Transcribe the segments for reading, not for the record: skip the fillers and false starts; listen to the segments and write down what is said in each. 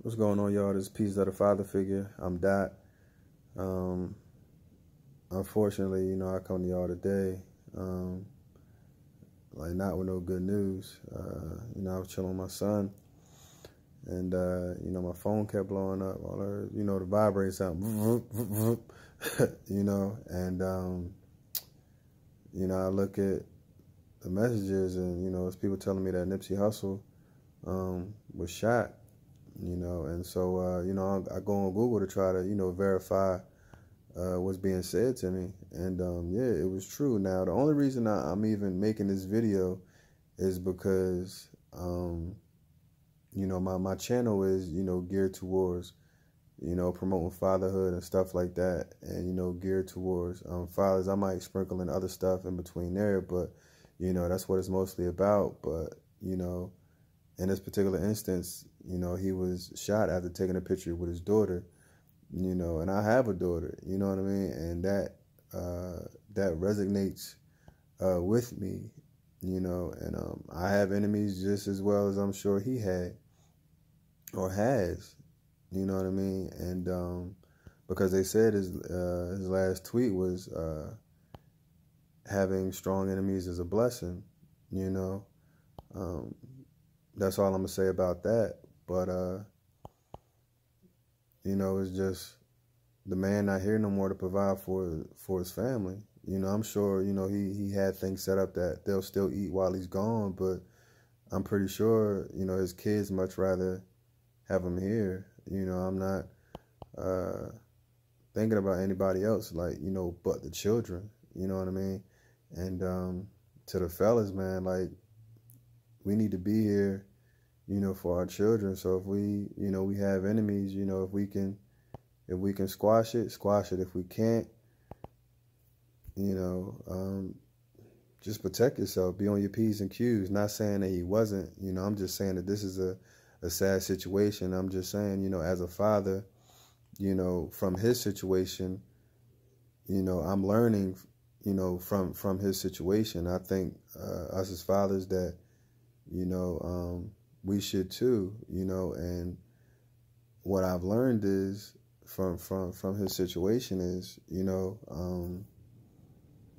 What's going on, y'all? This is Pieces of the Father Figure. I'm Dot. Unfortunately, I come to y'all today, not with no good news. I was chilling with my son, and my phone kept blowing up. All the vibrate sound, I look at the messages, and it's people telling me that Nipsey Hussle was shot. And so, I go on Google to try to, verify what's being said to me. And, yeah, it was true. Now, the only reason I'm even making this video is because, my channel is, geared towards, promoting fatherhood and stuff like that. And, geared towards fathers. I might sprinkle in other stuff in between there, but, that's what it's mostly about. But, in this particular instance, he was shot after taking a picture with his daughter, and I have a daughter, you know what I mean? And that resonates with me, and I have enemies just as well as I'm sure he had or has, you know what I mean? And because they said his last tweet was having strong enemies is a blessing, That's all I'm going to say about that. But, it's just the man not here no more to provide for his family. I'm sure, he had things set up that they'll still eat while he's gone. But I'm pretty sure, his kids much rather have him here. I'm not thinking about anybody else, but the children. You know what I mean? And to the fellas, man, we need to be here, for our children. So if we have enemies, if we can squash it, squash it. If we can't, just protect yourself. Be on your P's and Q's. Not saying that he wasn't, I'm just saying that this is a sad situation. I'm just saying, as a father, from his situation, I'm learning, from his situation. I think us as fathers that, we should too, and what I've learned is from his situation is,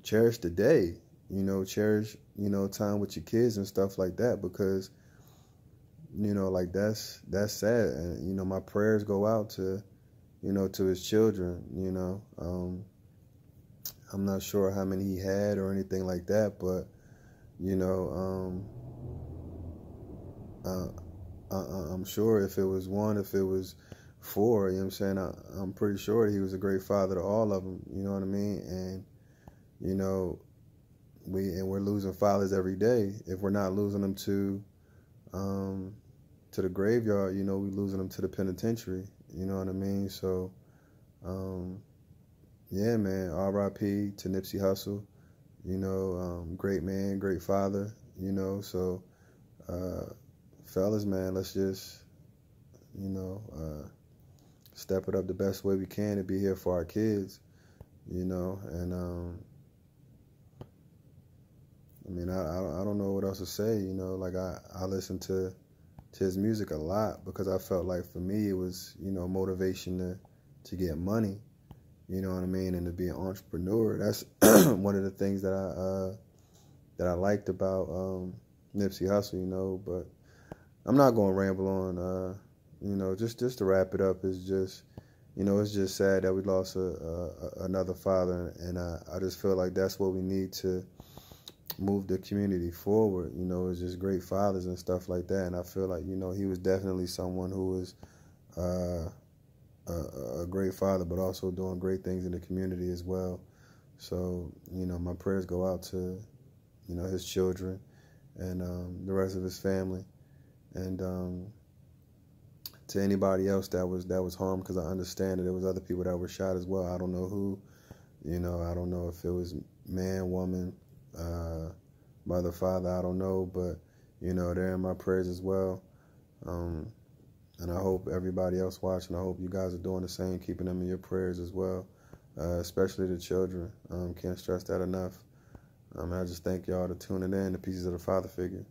cherish the day, cherish, time with your kids and stuff like that, because, that's sad. And, my prayers go out to, to his children, I'm not sure how many he had or anything like that, but, I'm sure if it was one, if it was four, I'm saying, I'm pretty sure he was a great father to all of them, you know what I mean? And, we're losing fathers every day. If we're not losing them to the graveyard, we losing them to the penitentiary, you know what I mean? So, yeah, man, R.I.P. to Nipsey Hussle, great man, great father, so, fellas, man, let's just, step it up the best way we can to be here for our kids, and, I don't know what else to say, I listen to his music a lot because I felt like for me it was, motivation to get money, you know what I mean, and to be an entrepreneur. That's one of the things that I liked about Nipsey Hussle, but I'm not going to ramble on, just to wrap it up, is just, it's just sad that we lost another father, and I just feel like that's what we need to move the community forward, it's just great fathers and stuff like that, and I feel like, he was definitely someone who was a great father, but also doing great things in the community as well. So, my prayers go out to, his children and the rest of his family. And to anybody else that was harmed, because I understand that there was other people that were shot as well. I don't know who, I don't know if it was man, woman, mother, father, I don't know, but they're in my prayers as well. And I hope everybody else watching, I hope you guys are doing the same, keeping them in your prayers as well, especially the children. Can't stress that enough. I just thank y'all for tuning in to Pieces of the Father Figure.